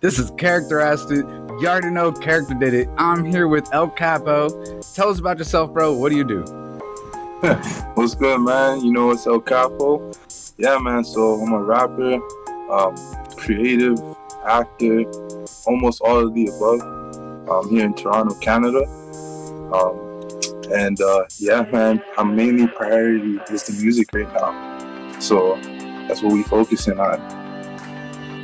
This is Character Asked It. You already know Character did it. I'm here with El Cappo. Tell us about yourself, bro. What do you do? What's good, man? You know, it's El Cappo. Yeah, man. So I'm a rapper, creative, actor, almost all of the above. Here in Toronto, Canada. Yeah, man. I'm mainly priority is the music right now. So that's what we focusing on.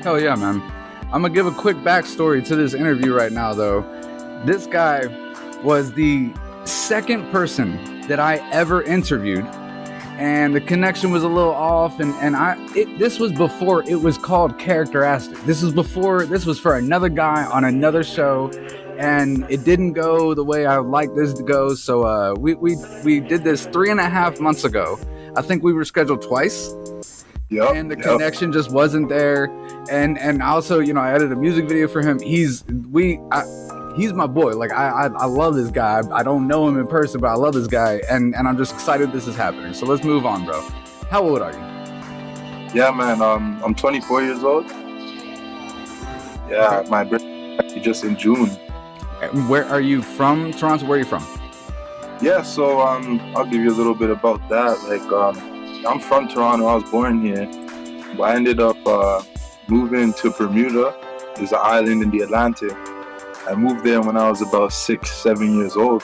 Hell yeah, man. I'm going to give a quick backstory to this interview right now, though. This guy was the second person that I ever interviewed, and the connection was a little off, and this was before it was called Character Asked It. This was for another guy on another show, and it didn't go the way I would like this to go, so we did this 3.5 months ago. I think we were scheduled twice. Yep, and the connection just wasn't there, and also, you know, I edited a music video for him. He's my boy. Like I love this guy. I don't know him in person, but I love this guy, and I'm just excited this is happening. So let's move on, bro. How old are you? Yeah, man. I'm 24 years old. Yeah, my birthday just in June. And where are you from? Toronto. Where are you from? Yeah, so I'll give you a little bit about that. Like I'm from Toronto. I was born here, but I ended up moving to Bermuda. There's an island in the Atlantic. I moved there when I was about 6-7 years old,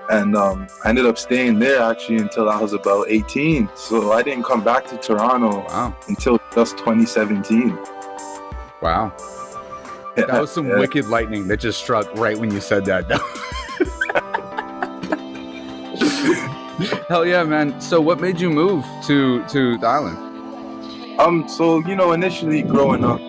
and I ended up staying there actually until I was about 18. So I didn't come back to Toronto until just 2017. Wow. Yeah, that was some wicked lightning that just struck right when you said that. Hell yeah, man. So what made you move to the island? So, you know, initially growing up,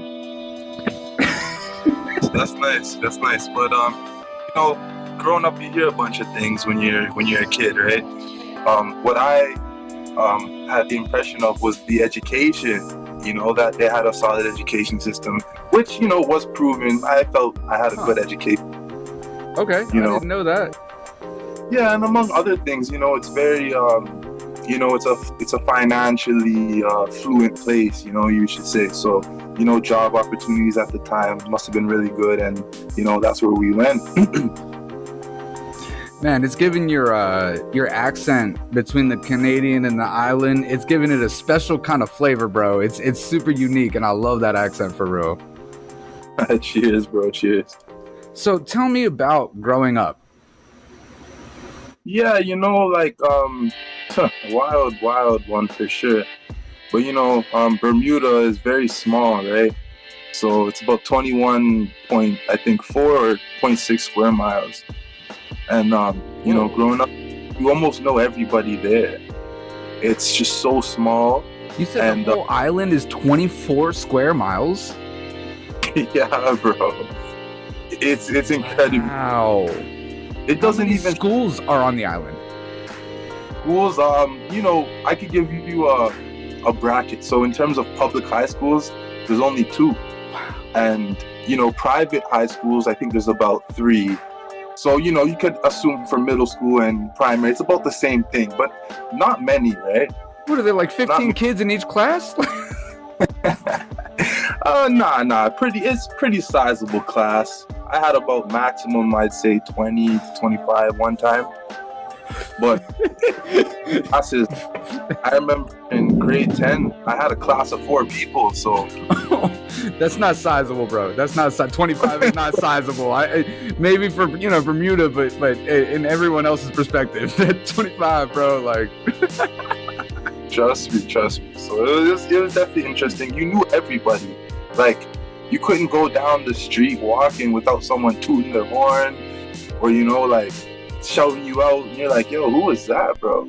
that's nice. But you know, growing up, you hear a bunch of things when you're a kid, right? What I had the impression of was the education. You know, that they had a solid education system, which, you know, was proven. I felt I had a good education. Okay, I didn't know that. Yeah, and among other things, you know, it's very, you know, it's a financially fluent place, you know, you should say. So, you know, job opportunities at the time must have been really good, and, you know, that's where we went. Man, it's giving your accent between the Canadian and the island, it's giving it a special kind of flavor, bro. It's super unique, and I love that accent for real. Cheers, bro. Cheers. So tell me about growing up. Yeah, you know, like wild one for sure. But you know, Bermuda is very small, right? So it's about 21 point, I think 4 or 0.6 square miles. And you know, growing up, you almost know everybody there. It's just so small. You said the whole island is 24 square miles? Yeah, bro. It's incredible. Wow. It doesn't even. Schools are on the island. Schools, you know, I could give you a bracket. So in terms of public high schools, there's only 2. Wow. And, you know, private high schools, I think there's about 3. So, you know, you could assume for middle school and primary, it's about the same thing, but not many, right? What are there, like 15 kids in each class? Nah. It's pretty sizable class. I had about maximum, I'd say 20 to 25 one time. But I remember in grade 10, I had a class of 4 people, so. That's not sizable, bro. That's not 25 is not sizable. Maybe for, you know, Bermuda, but in everyone else's perspective, that 25, bro, like. Trust me. So it was definitely interesting. You knew everybody. Like, you couldn't go down the street walking without someone tooting their horn, or, you know, like shouting you out, and you're like, yo, who was that, bro?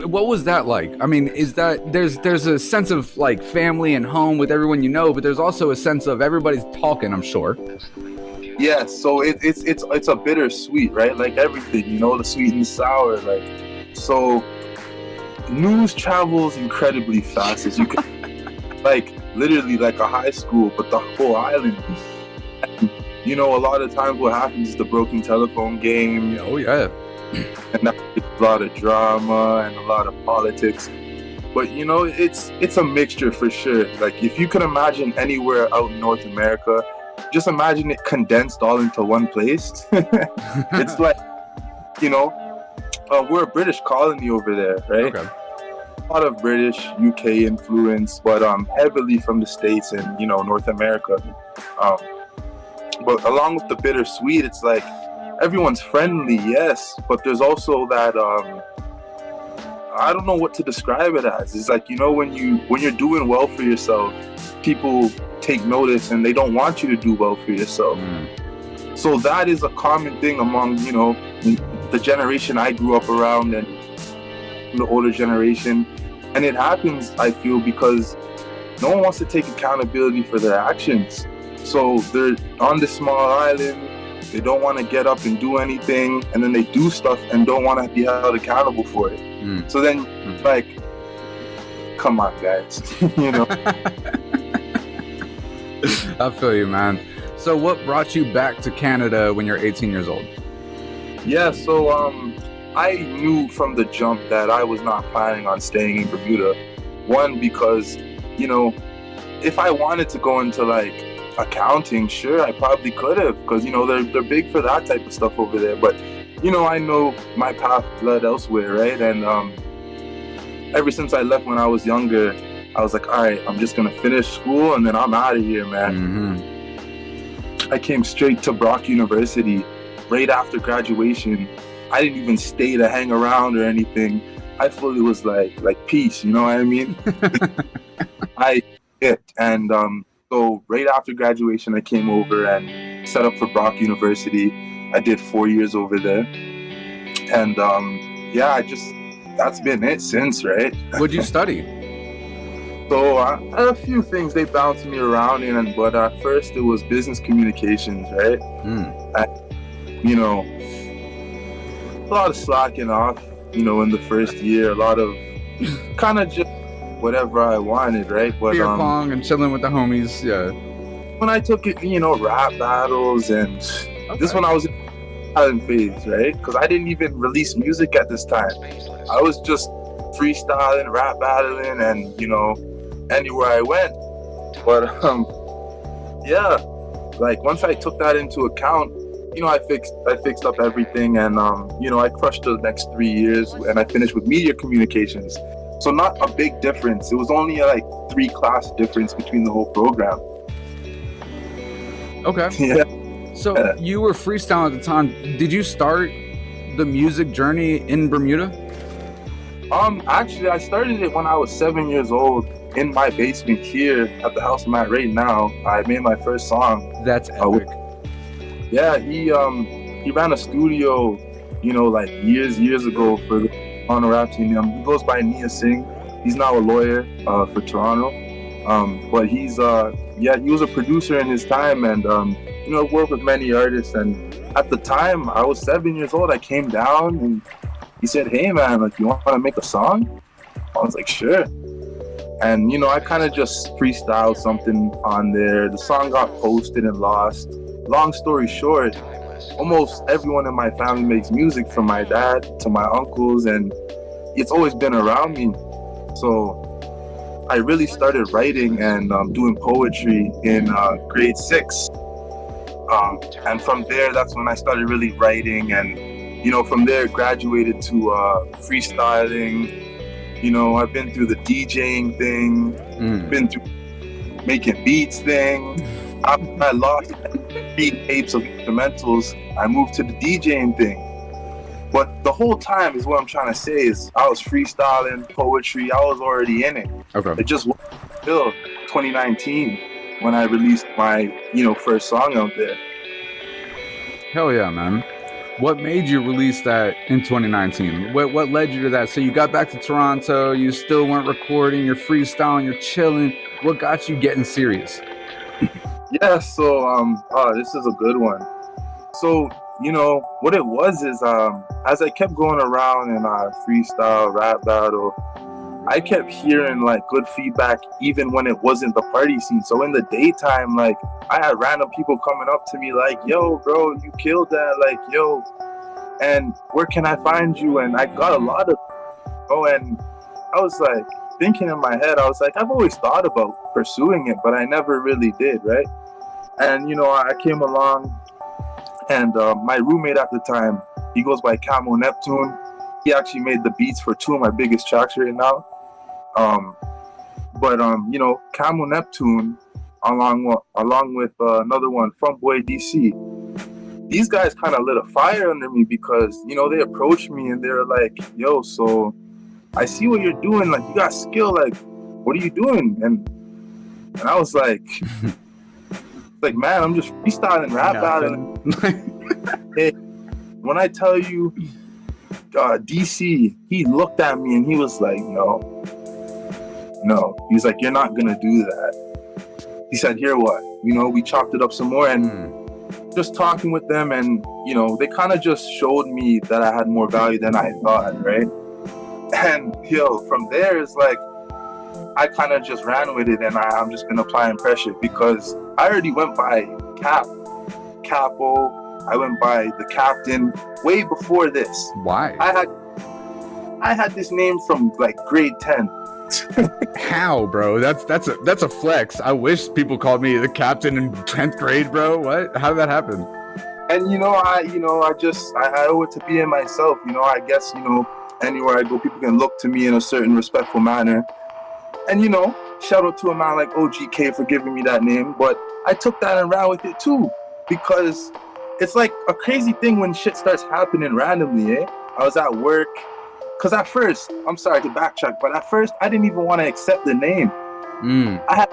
What was that like? I mean, is that there's a sense of like family and home with everyone you know, but there's also a sense of everybody's talking, I'm sure. Yeah, so it's a bittersweet, right? Like everything, you know, the sweet and sour, like, so news travels incredibly fast, as you can. Like literally like a high school, but the whole island. And, you know, a lot of times what happens is the broken telephone game. Oh yeah. And that's a lot of drama and a lot of politics. But it's a mixture for sure. Like if you can imagine anywhere out in North America, just imagine it condensed all into one place. It's like, we're a British colony over there, right? Okay. A lot of British, UK influence, but heavily from the States and North America. But along with the bittersweet, it's like everyone's friendly, yes, but there's also that I don't know what to describe it as. It's like when you're doing well for yourself, people take notice and they don't want you to do well for yourself. So that is a common thing among the generation I grew up around and the older generation. And it happens, I feel, because no one wants to take accountability for their actions. So they're on this small island, they don't want to get up and do anything, and then they do stuff and don't want to be held accountable for it. So then, like, come on, guys, I feel you, man. So what brought you back to Canada when you're 18 years old? Yeah, so I knew from the jump that I was not planning on staying in Bermuda. One, because, if I wanted to go into like accounting, sure, I probably could have, because, they're big for that type of stuff over there. But, I know my path led elsewhere, right? And ever since I left when I was younger, I was like, all right, I'm just going to finish school and then I'm out of here, man. I came straight to Brock University right after graduation. I didn't even stay to hang around or anything. I fully was like peace, you know what I mean? And so right after graduation, I came over and set up for Brock University. I did 4 years over there. And that's been it since, right? What'd you study? So a few things they bounced me around in, but at first it was business communications, right? A lot of slacking off, in the first year, a lot of kind of just whatever I wanted, right? But beer pong and chilling with the homies, yeah. When I took it, rap battles and this when I was in talent phase, right? Because I didn't even release music at this time. I was just freestyling, rap battling, and anywhere I went. But like once I took that into account, I fixed up everything, and I crushed the next 3 years, and I finished with media communications. So not a big difference. It was only like 3 class difference between the whole program. Okay. Yeah. So you were freestyling at the time. Did you start the music journey in Bermuda? Actually, I started it when I was 7 years old in my basement here at the house I'm at right now. I made my first song. That's epic. He ran a studio, like years ago for the Toronto rap team. He goes by Nia Singh. He's now a lawyer for Toronto. But he was a producer in his time, and worked with many artists. And at the time, I was 7 years old. I came down and he said, "Hey man, like, you want to make a song?" I was like, "Sure." And I kind of just freestyled something on there. The song got posted and lost. Long story short, almost everyone in my family makes music, from my dad to my uncles, and it's always been around me. So I really started writing and doing poetry in grade 6. And from there, that's when I started really writing, and from there graduated to freestyling. I've been through the DJing thing, been through making beats thing. I lost 3 tapes of instrumentals. I moved to the DJing thing. But the whole time is what I'm trying to say is I was freestyling, poetry, I was already in it. Okay. It just wasn't until 2019 when I released my, first song out there. Hell yeah, man. What made you release that in 2019? What led you to that? So you got back to Toronto, you still weren't recording, you're freestyling, you're chilling. What got you getting serious? Yeah, so this is a good one. So, what it was is as I kept going around in freestyle, rap battle, I kept hearing like good feedback even when it wasn't the party scene. So in the daytime, like I had random people coming up to me like, "Yo, bro, you killed that, like, yo, and where can I find you?" And I got a lot of and I was like, thinking in my head, I was like, I've always thought about pursuing it, but I never really did, right? And I came along, and my roommate at the time, he goes by Camo Neptune. He actually made the beats for two of my biggest tracks right now. But Camo Neptune, along with another one, Front Boy DC. These guys kind of lit a fire under me because they approached me and they were like, "Yo, so I see what you're doing. Like, you got skill. Like, what are you doing?" And I was like, man, I'm just freestyling, rap battling. Hey, when I tell you, DC, he looked at me and he was like, no. He's like, "You're not gonna do that." He said, "Here, what?" We chopped it up some more and just talking with them, and they kind of just showed me that I had more value than I thought, right? And from there, it's like I kind of just ran with it, and I'm just been applying pressure because I already went by Cappo. I went by the Captain way before this. Why? I had this name from like grade 10. How, bro? That's a flex. I wish people called me the Captain in 10th grade, bro. What? How did that happen? And I owe it to being myself. I guess anywhere I go, people can look to me in a certain respectful manner. And shout out to a man like OGK for giving me that name. But I took that and ran with it too, because it's like a crazy thing when shit starts happening randomly, eh? I was at work. Because at first, I'm sorry to backtrack, but at first, I didn't even want to accept the name. I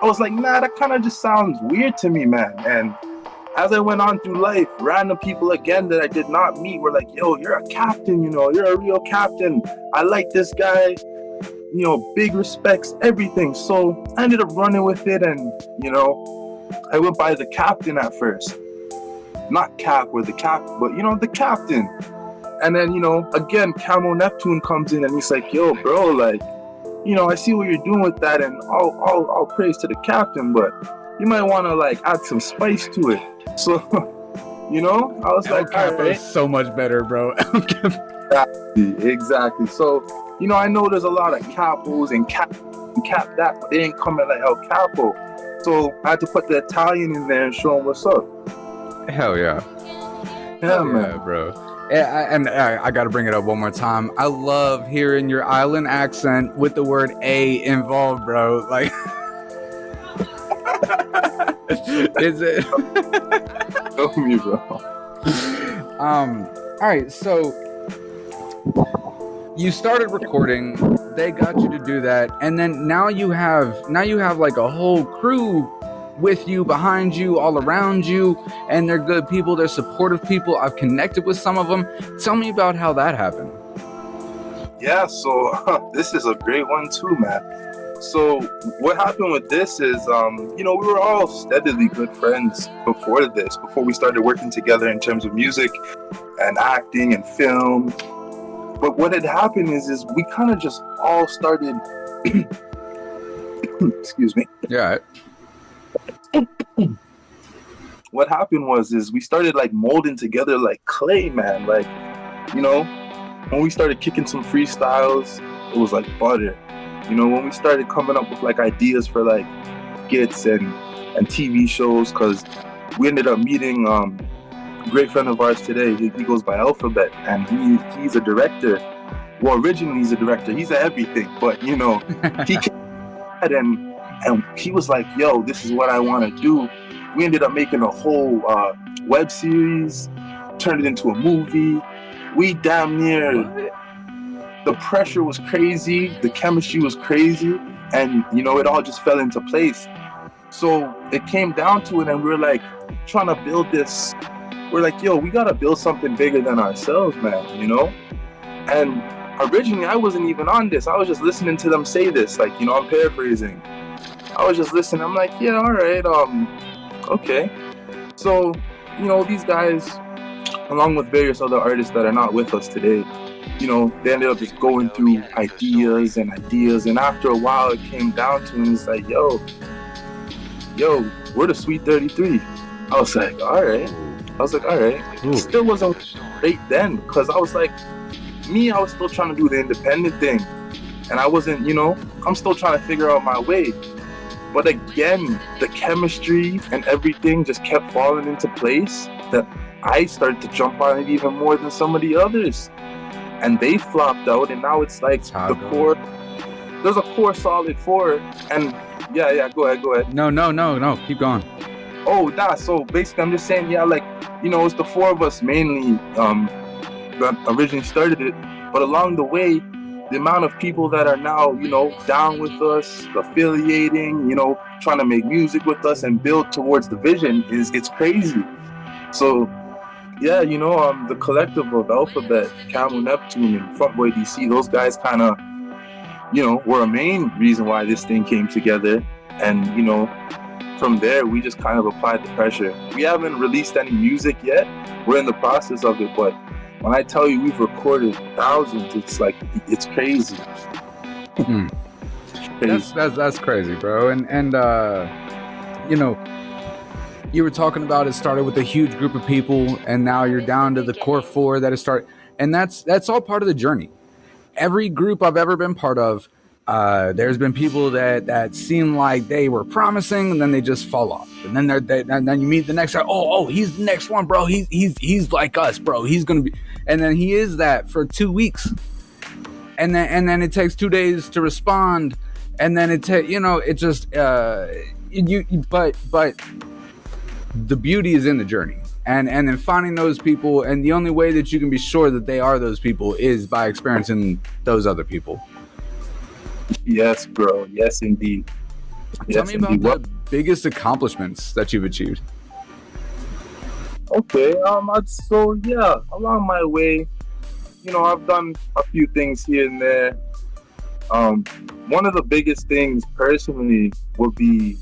was like, nah, that kind of just sounds weird to me, man. And as I went on through life, random people again that I did not meet were like, "Yo, you're a captain, you're a real captain. I like this guy, big respects, everything." So I ended up running with it, and, I went by the Captain at first. Not Cap or the Cap, but, the Captain. And then, again, Camo Neptune comes in and he's like, "Yo, bro, like, I see what you're doing with that, and all praise to the Captain, but you might want to like add some spice to it." So, I was like, Cappo is so much better, bro. Exactly. So, I know there's a lot of Cappos and Cap that, but they ain't coming like El Cappo. So I had to put the Italian in there and show them what's up. Hell yeah. Yeah, man, bro. And I got to bring it up one more time. I love hearing your island accent with the word "a" involved, bro. Like, is it? Tell me, bro. All right. So you started recording. They got you to do that, and then now you have like a whole crew with you, behind you, all around you, and they're good people, they're supportive people. I've connected with some of them. Tell me about how that happened. Yeah, so this is a great one too, man. So what happened with this is, we were all steadily good friends before we started working together in terms of music and acting and film. But what had happened is we kind of just all started excuse me. Yeah. What happened was we started like molding together like clay, man. Like, when we started kicking some freestyles, it was like butter. When we started coming up with like ideas for like skits and TV shows, because we ended up meeting a great friend of ours today. He goes by Alphabet, and he's a director. Well, originally he's a director. He's a everything, but he came and he was like, "Yo, this is what I want to do." We ended up making a whole web series, turned it into a movie. We damn near, the pressure was crazy, the chemistry was crazy, and it all just fell into place. So it came down to it, and we were like trying to build this. We're like, "Yo, we gotta build something bigger than ourselves, man," And originally I wasn't even on this. I was just listening to them say this, like, I'm paraphrasing. I was just listening. I'm like, yeah, all right, okay. So, these guys, along with various other artists that are not with us today, they ended up just going through ideas. And after a while, it came down to, and it's like, yo, we're the Sweet 33. I was like, all right. It still wasn't great then, because I was like, I was still trying to do the independent thing. and I wasn't, you know, I'm still trying to figure out my way. But again, the chemistry and everything just kept falling into place that I started to jump on it even more than some of the others. And they flopped out, and now it's like the core. There's a core solid four, and yeah, go ahead. No, keep going. Oh, so basically I'm just saying, yeah, like, you know, it's the four of us mainly that originally started it, but along the way, the amount of people that are now, you know, down with us, affiliating, you know, trying to make music with us and build towards the vision it's crazy. So yeah, you know, the collective of Alphabet, Camel Neptune, and Frontboy DC, those guys kind of, you know, were a main reason why this thing came together. And, you know, from there, we just kind of applied the pressure. We haven't released any music yet. We're in the process of it. But when I tell you we've recorded thousands, it's like, it's crazy. Crazy. That's crazy, bro. And you know, you were talking about it started with a huge group of people, and now you're down to the core four that it started. And that's all part of the journey. Every group I've ever been part of, there's been people that seem like they were promising, and then they just fall off. And then and then you meet the next guy. Oh, he's the next one, bro. He's like us, bro. He's gonna be, and then he is that for 2 weeks, and then it takes 2 days to respond, and then it just but the beauty is in the journey. And then finding those people, and the only way that you can be sure that they are those people is by experiencing those other people. Yes, bro. Yes, indeed. Tell me about the biggest accomplishments that you've achieved. Okay. So yeah, along my way, you know, I've done a few things here and there. One of the biggest things personally would be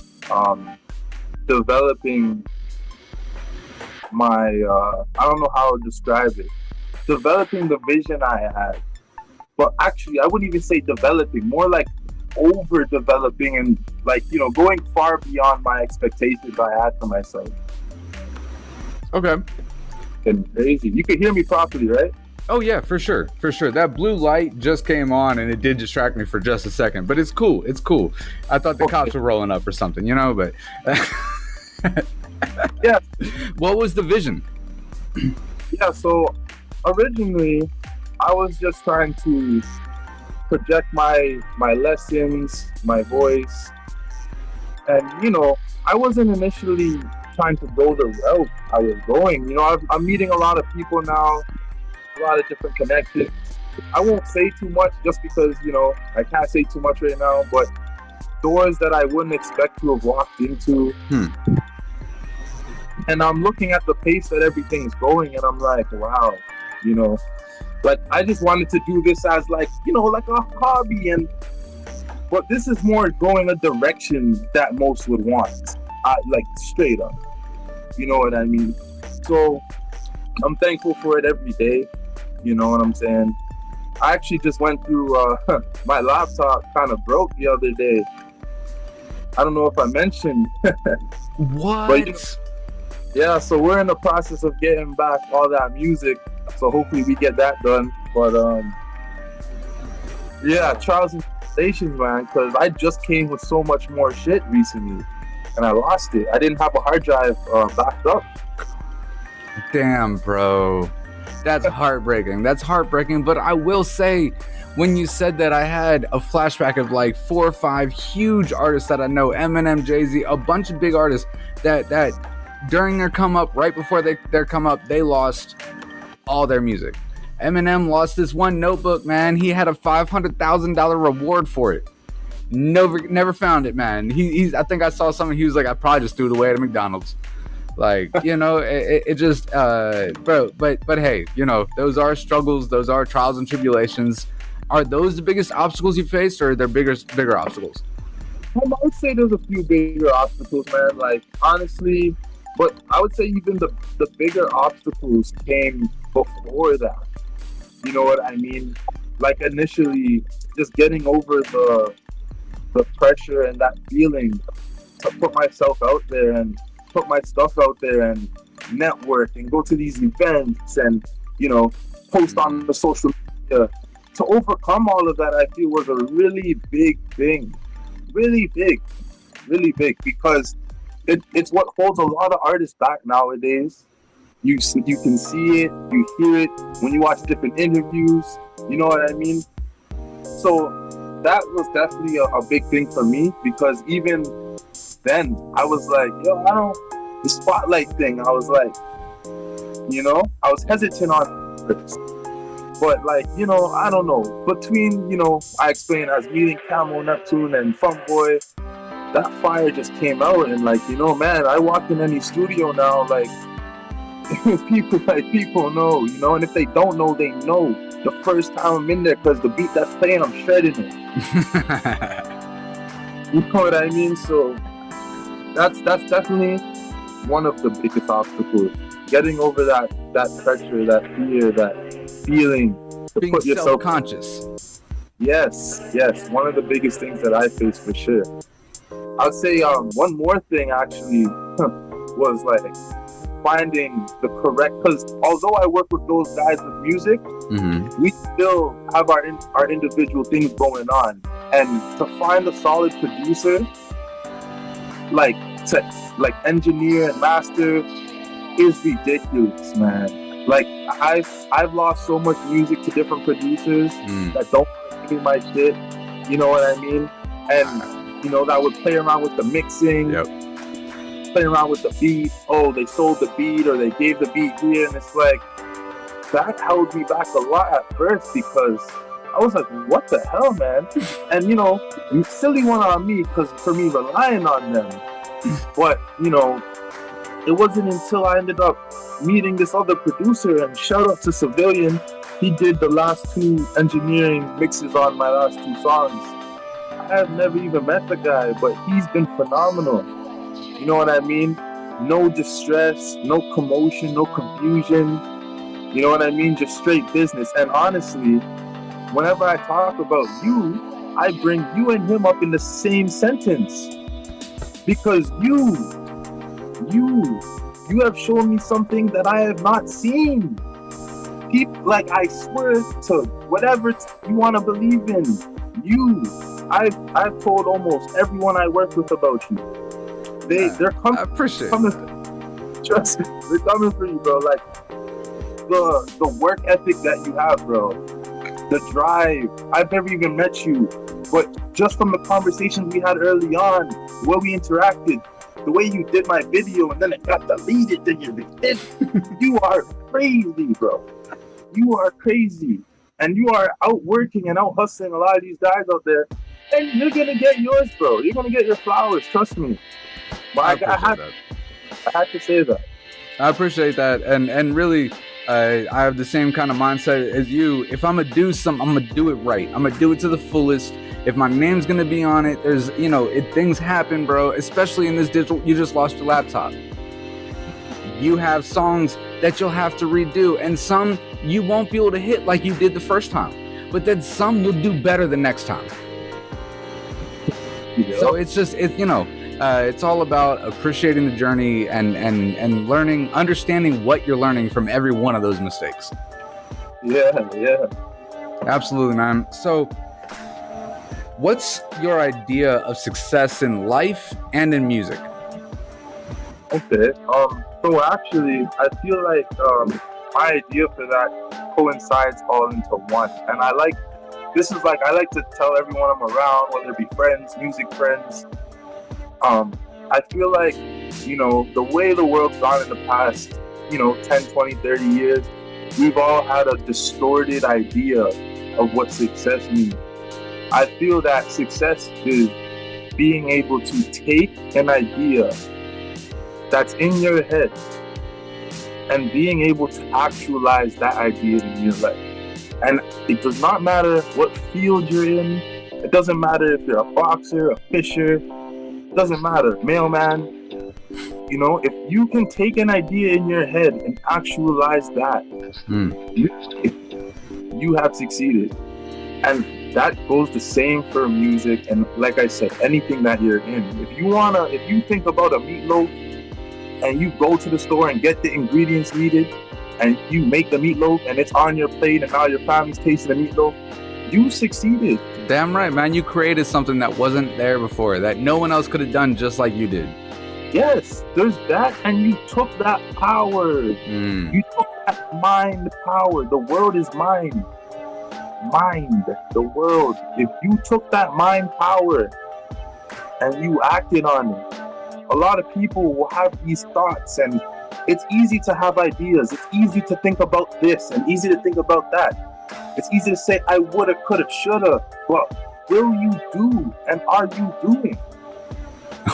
developing my I don't know how to describe it. Developing the vision I had. But actually I wouldn't even say developing, more like over developing, and like, you know, going far beyond my expectations I had for myself. Okay. And crazy. You can hear me properly, right? Oh yeah, for sure. That blue light just came on and it did distract me for just a second, but it's cool. I thought the cops were rolling up or something, you know, but yeah. What was the vision? Yeah, so originally I was just trying to project my lessons, my voice, and, you know, I wasn't initially trying to go the route I was going. You know, I'm meeting a lot of people now, a lot of different connections. I won't say too much just because, you know, I can't say too much right now, but doors that I wouldn't expect to have walked into. And I'm looking at the pace that everything's going, and I'm like, wow, you know, like I just wanted to do this as like, you know, like a hobby, but this is more going a direction that most would want, like straight up, you know what I mean? So I'm thankful for it every day, you know what I'm saying? I actually just went through, my laptop kind of broke the other day. I don't know if I mentioned. What? But, you know, yeah, so we're in the process of getting back all that music, so hopefully we get that done. But yeah, trials and tribulations, man, because I just came with so much more shit recently, and I lost it. I didn't have a hard drive backed up. Damn, bro. That's heartbreaking. But I will say, when you said that, I had a flashback of like 4 or 5 huge artists that I know, Eminem, Jay-Z, a bunch of big artists that during their come up, right before their come up, they lost all their music. Eminem lost this one notebook, man. He had a $500,000 reward for it. Never found it, man. I think I saw something. He was like, I probably just threw it away at McDonald's. Like, you know, it just, bro. But hey, you know, those are struggles. Those are trials and tribulations. Are those the biggest obstacles you faced, or are there bigger obstacles? I would say there's a few bigger obstacles, man. Like, honestly, but I would say even the bigger obstacles came before that. You know what I mean? Like, initially, just getting over the pressure and that feeling to put myself out there and put my stuff out there and network and go to these events and, you know, post on the social media to overcome all of that, I feel was a really big thing. Really big, really big, because it's what holds a lot of artists back nowadays. You can see it, you hear it when you watch different interviews. You know what I mean? So that was definitely a big thing for me, because even then I was like, yo, I don't, the spotlight thing. I was like, I was hesitant on this. But like, I don't know. Between, I explained as meeting Camo, Neptune, and Funk Boy, that fire just came out. And like, man, I walk in any studio now, like people know, and if they don't know, they know the first time I'm in there, because the beat that's playing, I'm shredding it. You know what I mean? So that's definitely one of the biggest obstacles. Getting over that pressure, that fear, that feeling to Being put yourself self-conscious. Yes, one of the biggest things that I face for sure. I'll say one more thing actually was like finding the correct, because although I work with those guys with music, we still have our individual things going on, and to find a solid producer, like to engineer and master, is ridiculous, man. Like I've lost so much music to different producers that don't give me my shit. You know what I mean? And that would play around with the mixing. Yep. Play around with the beat. Oh, they sold the beat, or they gave the beat here, and it's like that held me back a lot at first, because I was like, what the hell, man? And silly one on me, because for me relying on them. But it wasn't until I ended up meeting this other producer, and shout out to Civilian, he did the last 2 engineering mixes on my last 2 songs. I have never even met the guy, but he's been phenomenal. You know what I mean? No distress, no commotion, no confusion. You know what I mean? Just straight business. And honestly, whenever I talk about you, I bring you and him up in the same sentence. Because you have shown me something that I have not seen. People, like, I swear to whatever you want to believe in, I've told almost everyone I work with about you. They're coming. I appreciate it. Trust me, they're coming for you, bro. Like the work ethic that you have, bro. The drive. I've never even met you, but just from the conversations we had early on, where we interacted, the way you did my video and then it got deleted, you are crazy, bro. You are crazy. And you are out working and out hustling a lot of these guys out there. And you're going to get yours, bro. You're going to get your flowers. Trust me. But I had to say that. I appreciate that. And really, I have the same kind of mindset as you. If I'm going to do something, I'm going to do it right. I'm going to do it to the fullest. If my name's going to be on it, there's, things happen, bro. Especially in this digital, you just lost your laptop. You have songs that you'll have to redo, and some you won't be able to hit like you did the first time. But then some you'll do better the next time. Yep. So it's all about appreciating the journey and learning, understanding what you're learning from every one of those mistakes. Yeah. Absolutely, man. So what's your idea of success in life and in music? Okay. So actually, I feel like my idea for that coincides all into one. And I like to tell everyone I'm around, whether it be friends, music friends, I feel like, the way the world's gone in the past, 10, 20, 30 years, we've all had a distorted idea of what success means. I feel that success is being able to take an idea that's in your head and being able to actualize that idea in your life. And it does not matter what field you're in. It doesn't matter if you're a boxer, a fisher. It doesn't matter, mailman. If you can take an idea in your head and actualize that, you have succeeded. And that goes the same for music. And like I said, anything that you're in. If you think about a meatloaf and you go to the store and get the ingredients needed, and you make the meatloaf and it's on your plate and now your family's tasting the meatloaf, you succeeded. Damn right, man. You created something that wasn't there before, that no one else could have done just like you did. Yes, there's that, and you took that power. You took that mind power. The world is mind. Mind, the world. If you took that mind power and you acted on it, a lot of people will have these thoughts, and it's easy to have ideas. It's easy to think about this and easy to think about that. It's easy to say, I woulda, coulda, shoulda, but will you do, and are you doing?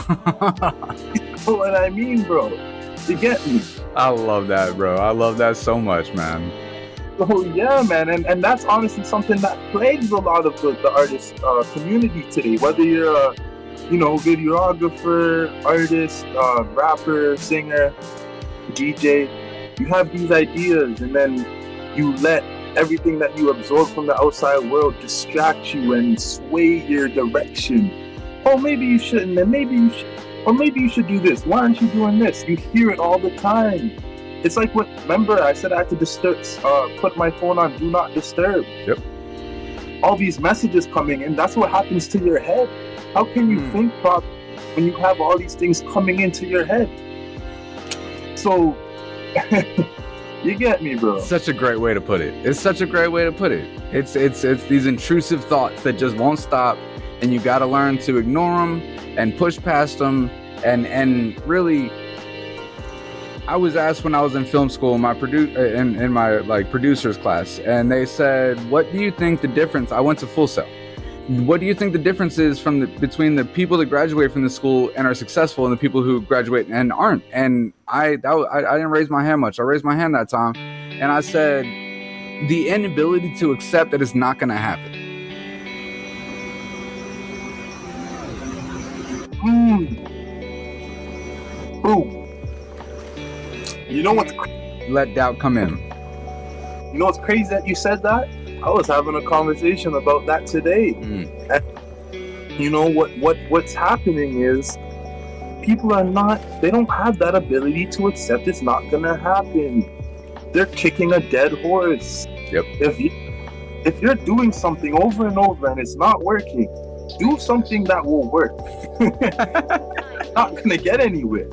You know what I mean, bro? You get me? I love that, bro. I love that so much, man. Oh yeah, man, and that's honestly something that plagues a lot of the artist community today. Whether you're a videographer, artist, rapper, singer, DJ, you have these ideas, and then you let everything that you absorb from the outside world distract you and sway your direction. Oh, maybe you shouldn't, and maybe you should, or maybe you should do this. Why aren't you doing this? You hear it all the time. It's like remember I said I had to put my phone on do not disturb. Yep. All these messages coming in, that's what happens to your head. How can you think properly when you have all these things coming into your head? So, you get me, bro. Such a great way to put it. It's such a great way to put it. It's these intrusive thoughts that just won't stop, and you got to learn to ignore them and push past them. And really, I was asked when I was in film school, in my producer's class, and they said, "What do you think the difference?" I went to Full Sail. What do you think the difference is between the people that graduate from the school and are successful and the people who graduate and aren't? And I didn't raise my hand much. I raised my hand that time, and I said, the inability to accept that it's not going to happen. Boom. You know what's Let doubt come in. You know what's crazy that you said that? I was having a conversation about that today. And you know what's happening is people they don't have that ability to accept it's not gonna happen. They're kicking a dead horse. Yep. If you're doing something over and over and it's not working, do something that will work. Not gonna get anywhere.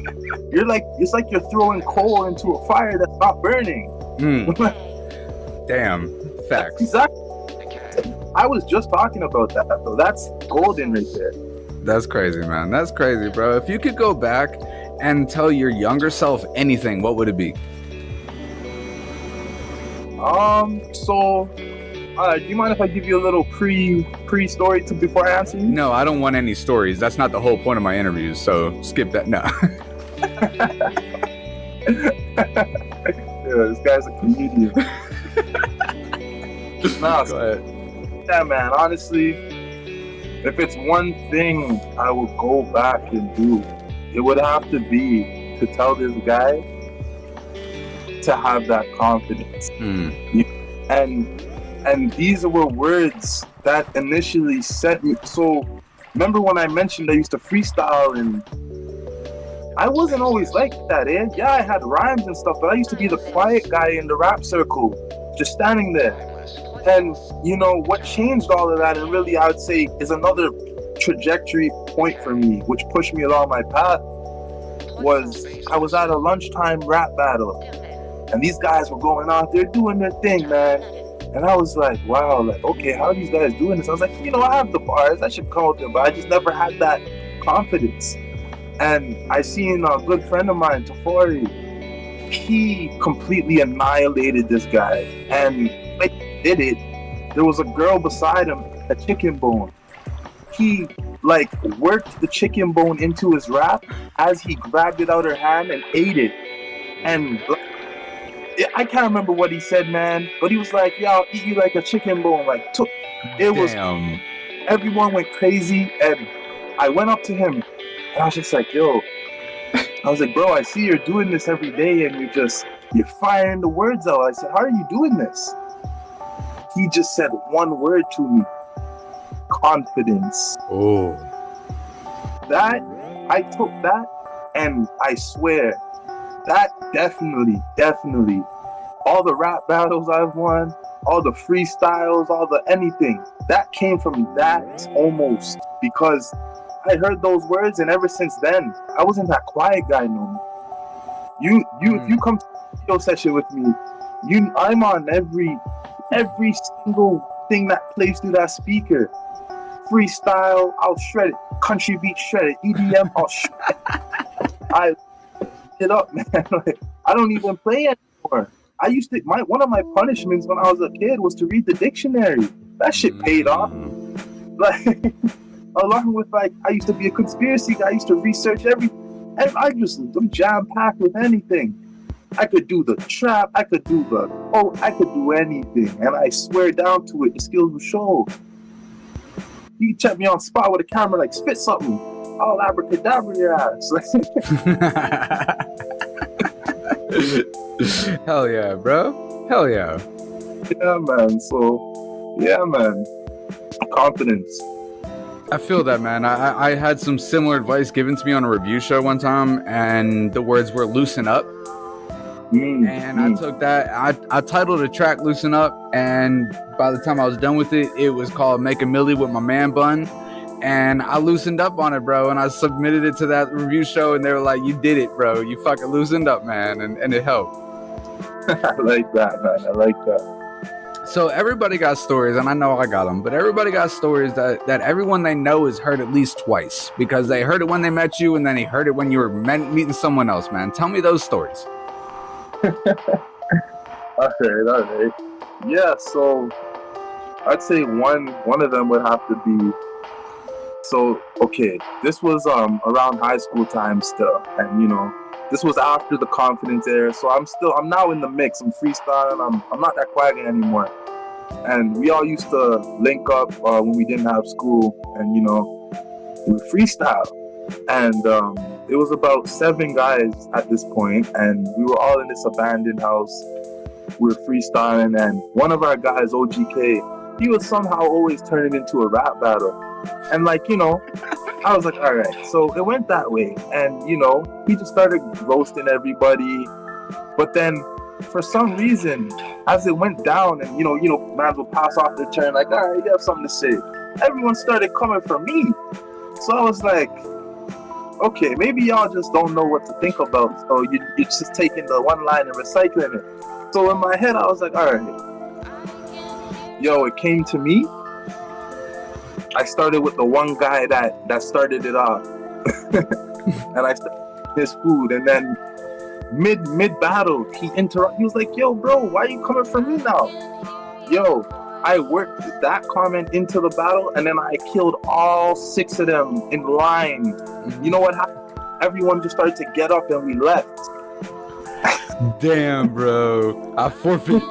It's like you're throwing coal into a fire that's not burning. Damn. Facts. Exactly. I was just talking about that, though. That's golden right there. That's crazy, man. That's crazy, bro. If you could go back and tell your younger self anything, what would it be? Do you mind if I give you a little pre story before I answer you? No, I don't want any stories. That's not the whole point of my interviews, so skip that. No. Yeah, this guy's a comedian. Nah, go ahead. Yeah, man, honestly, if it's one thing I would go back and do, it would have to be to tell this guy to have that confidence. And these were words that initially sent me. So remember when I mentioned I used to freestyle, and I wasn't always like that, eh? Yeah, I had rhymes and stuff, but I used to be the quiet guy in the rap circle, just standing there. And you know what changed all of that, and really I would say is another trajectory point for me, which pushed me along my path, was I was at a lunchtime rap battle, and these guys were going out there doing their thing, man. And I was like, wow, like, okay, how are these guys doing this? I was like, I have the bars, I should come out there, but I just never had that confidence. And I seen a good friend of mine, Tafari, he completely annihilated this guy. And like did it, there was a girl beside him, a chicken bone. He like worked the chicken bone into his rap as he grabbed it out of her hand and ate it. And I can't remember what he said, man, but he was like, yeah, I'll eat you like a chicken bone. Like, Damn. Everyone went crazy, and I went up to him, and I was just like, yo, I was like, bro, I see you're doing this every day, and you're firing the words out. I said, how are you doing this? He just said one word to me: confidence. Oh. I took that, and I swear, that definitely all the rap battles I've won, all the freestyles, all the anything. That came from that almost because I heard those words, and ever since then, I wasn't that quiet guy no more. If you come to a video session with me, I'm on every single thing that plays through that speaker. Freestyle, I'll shred it. Country beat, shred it. EDM, I'll shred it. I it up, man. Like, I don't even play anymore. I used to one of my punishments when I was a kid was to read the dictionary. That shit paid off. Like along with I used to be a conspiracy guy. I used to research everything. And I'm jam packed with anything. I could do the trap. I could do anything. And I swear down to it, the skills will show. You can check me on spot with a camera, like spit something. I'll abracadabra your ass. Hell yeah, bro. Hell yeah. Yeah, man. So, yeah, man. Confidence. I feel that, man. I had some similar advice given to me on a review show one time, and the words were "loosen up." And I took that. I titled a track "Loosen Up," and by the time I was done with it, it was called "Make a Milli with My Man Bun." And I loosened up on it, bro. And I submitted it to that review show, and they were like, "You did it, bro. You fucking loosened up, man," and it helped. I like that, man. I like that. So everybody got stories, and I know I got them, but everybody got stories that everyone they know has heard at least twice, because they heard it when they met you, and then they heard it when you were meeting someone else, man. Tell me those stories. All right. Yeah, so I'd say one of them would have to be, so, okay, this was around high school time still, and, this was after the confidence era, so I'm now in the mix. I'm freestyling. I'm not that quiet anymore. And we all used to link up when we didn't have school, and we would freestyle. And it was about 7 guys at this point, and we were all in this abandoned house. We were freestyling, and one of our guys, OGK, he would somehow always turn it into a rap battle. And I was like, all right. So it went that way. And, he just started roasting everybody. But then for some reason, as it went down and, man would pass off their turn, like, all right, you have something to say. Everyone started coming for me. So I was like, okay, maybe y'all just don't know what to think about. So you're just taking the one line and recycling it. So in my head, I was like, all right. Yo, it came to me. I started with the one guy that started it off. And I started his food, and then mid battle he interrupted. He was like, yo bro, why are you coming for me now? Yo, I worked that comment into the battle, and then I killed all 6 of them in line. You know what happened? Everyone just started to get up and we left. Damn, bro. I forfeit.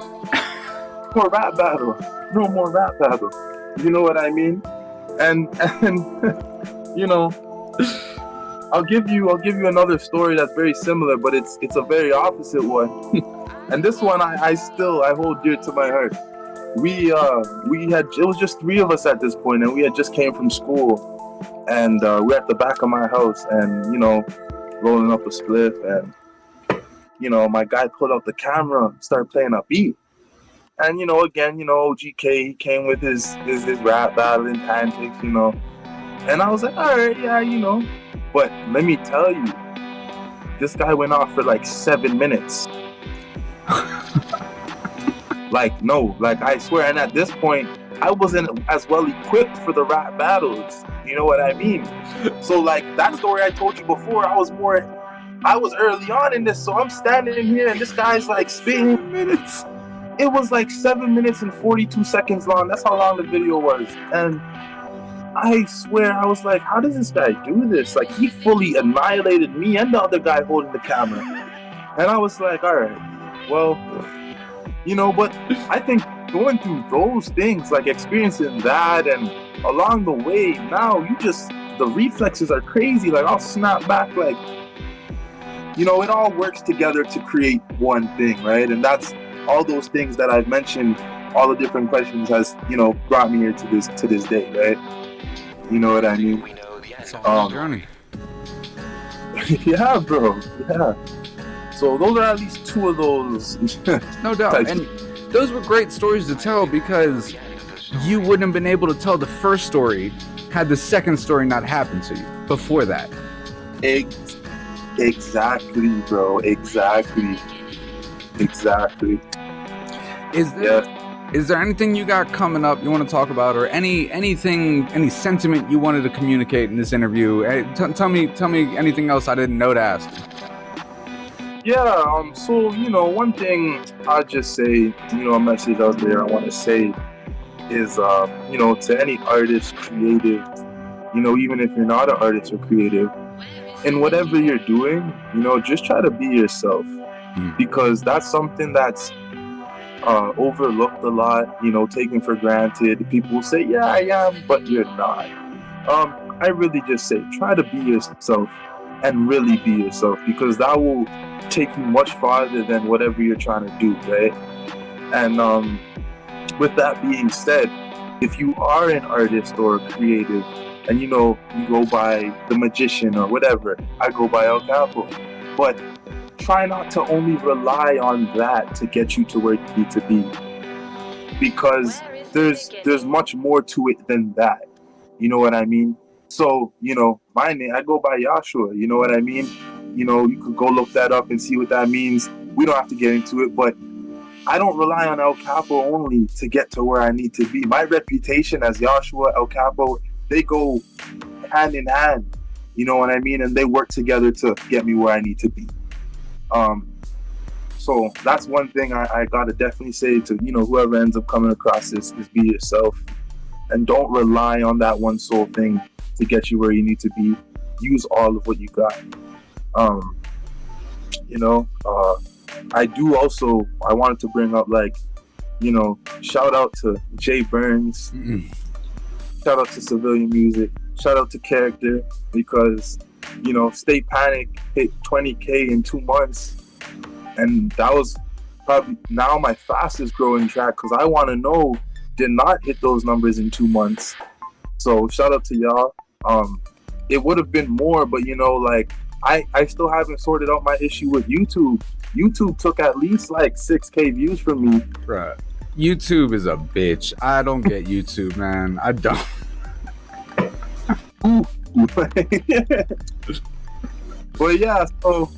No more rap battle. You know what I mean? And I'll give you another story that's very similar, but it's a very opposite one. And this one I hold dear to my heart. We had, it was just 3 of us at this point, and we had just came from school, and we're at the back of my house, and rolling up a spliff, and my guy pulled out the camera, started playing a beat. And again, OGK, he came with his rap battling antics, and I was like, all right, yeah, but let me tell you, this guy went off for like 7 minutes. I swear, and at this point, I wasn't as well equipped for the rap battles. You know what I mean? So that story I told you before, I was early on in this, so I'm standing in here and this guy's spitting. 7 minutes. It was 7 minutes and 42 seconds long. That's how long the video was. And I swear, I was like, how does this guy do this? He fully annihilated me and the other guy holding the camera. And I was like, all right, well, but I think going through those things, experiencing that, and along the way, now the reflexes are crazy. I'll snap back, it all works together to create one thing, right? And that's all those things that I've mentioned, all the different questions has, brought me here to this day, right? You know what I mean? It's a whole journey. Yeah, bro. Yeah. So those are at least two of those. No doubt. types. And those were great stories to tell because you wouldn't have been able to tell the first story had the second story not happened to you before that. Exactly, bro. Exactly. Is there anything you got coming up you want to talk about, or any sentiment you wanted to communicate in this interview? Tell me anything else I didn't know to ask. Yeah. So one thing I'll just say, a message out there I want to say is, to any artist, creative, even if you're not an artist or creative, in whatever you're doing, just try to be yourself, because that's something that's overlooked a lot, taken for granted. People will say, yeah, I am, but you're not. I really just say, try to be yourself and really be yourself, because that will take you much farther than whatever you're trying to do, right? And with that being said, if you are an artist or a creative, and you go by the magician or whatever, I go by El Cappo, but try not to only rely on that to get you to where you need to be, because there's much more to it than that. You know what I mean? So, my name, I go by Joshua. You know what I mean? You could go look that up and see what that means. We don't have to get into it, but I don't rely on El Cappo only to get to where I need to be. My reputation as Joshua, El Cappo, they go hand in hand. You know what I mean? And they work together to get me where I need to be. So that's one thing I gotta definitely say to whoever ends up coming across this, is be yourself, and don't rely on that one sole thing to get you where you need to be. Use all of what you got. I wanted to bring up, shout out to Jay Burns, shout out to Civilian Music, shout out to Karikter, because Stay Panic hit 20K in 2 months, and that was probably now my fastest growing track, because I Want to Know did not hit those numbers in 2 months. So shout out to y'all. It would have been more, but I still haven't sorted out my issue with YouTube. YouTube took at least 6K views from me. Right. YouTube is a bitch. I don't get YouTube, man. I don't. But yeah, so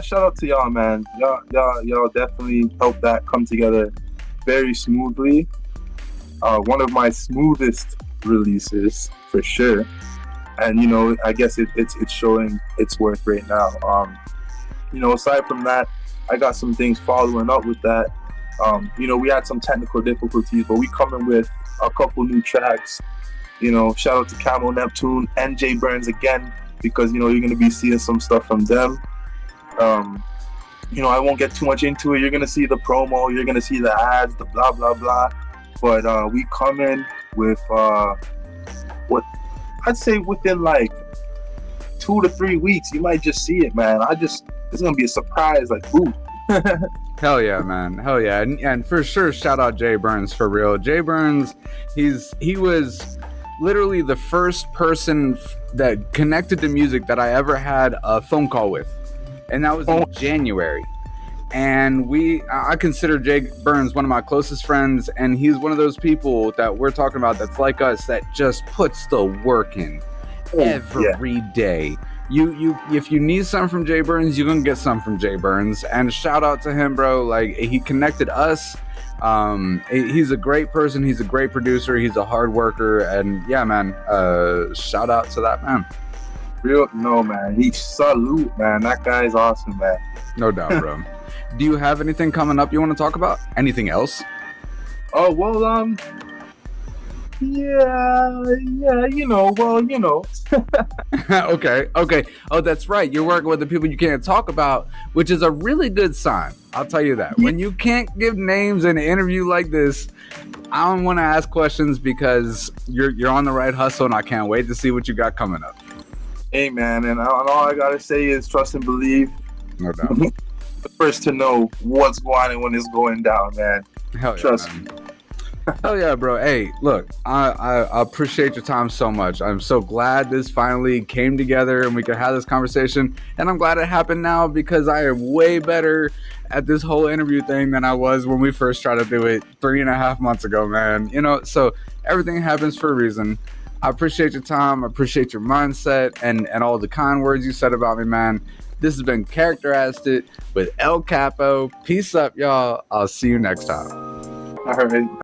shout out to y'all, man. Y'all definitely helped that come together very smoothly. One of my smoothest releases for sure, and I guess it's showing its worth right now. Aside from that, I got some things following up with that. We had some technical difficulties, but we coming with a couple new tracks. Shout out to Camo Neptune and Jay Burns again, because you're gonna be seeing some stuff from them. I won't get too much into it. You're gonna see the promo, you're gonna see the ads, the blah blah blah. But we come in with what I'd say within 2 to 3 weeks, you might just see it, man. It's gonna be a surprise, ooh. Hell yeah, man. Hell yeah. And for sure, shout out Jay Burns, for real. Jay Burns, he was literally the first person that connected to music that I ever had a phone call with. And that was in January. And I consider Jay Burns one of my closest friends, and he's one of those people that we're talking about that's like us, that just puts the work in every day. If you need something from Jay Burns, you're gonna get something from Jay Burns. And shout out to him, bro. He connected us. He's a great person. He's a great producer. He's a hard worker. And yeah, man, shout out to that man. Man. He salute, man. That guy's awesome, man. No doubt, bro. Do you have anything coming up you want to talk about? Anything else? Oh, well, yeah, Okay. Oh, that's right. You're working with the people you can't talk about, which is a really good sign. I'll tell you that. When you can't give names in an interview like this, I don't want to ask questions, because you're on the right hustle, and I can't wait to see what you got coming up. Hey, man, and all I gotta say is trust and believe. No doubt. The first to know what's going on when it's going down, man. Hell yeah, trust man. me. Hell yeah, bro. Hey, look, I appreciate your time so much. I'm so glad this finally came together and we could have this conversation. And I'm glad it happened now because I am way better at this whole interview thing than I was when we first tried to do it 3.5 months ago, man. So everything happens for a reason. I appreciate your time. I appreciate your mindset and all the kind words you said about me, man. This has been Characterized It with El Capo. Peace up, y'all. I'll see you next time. All right.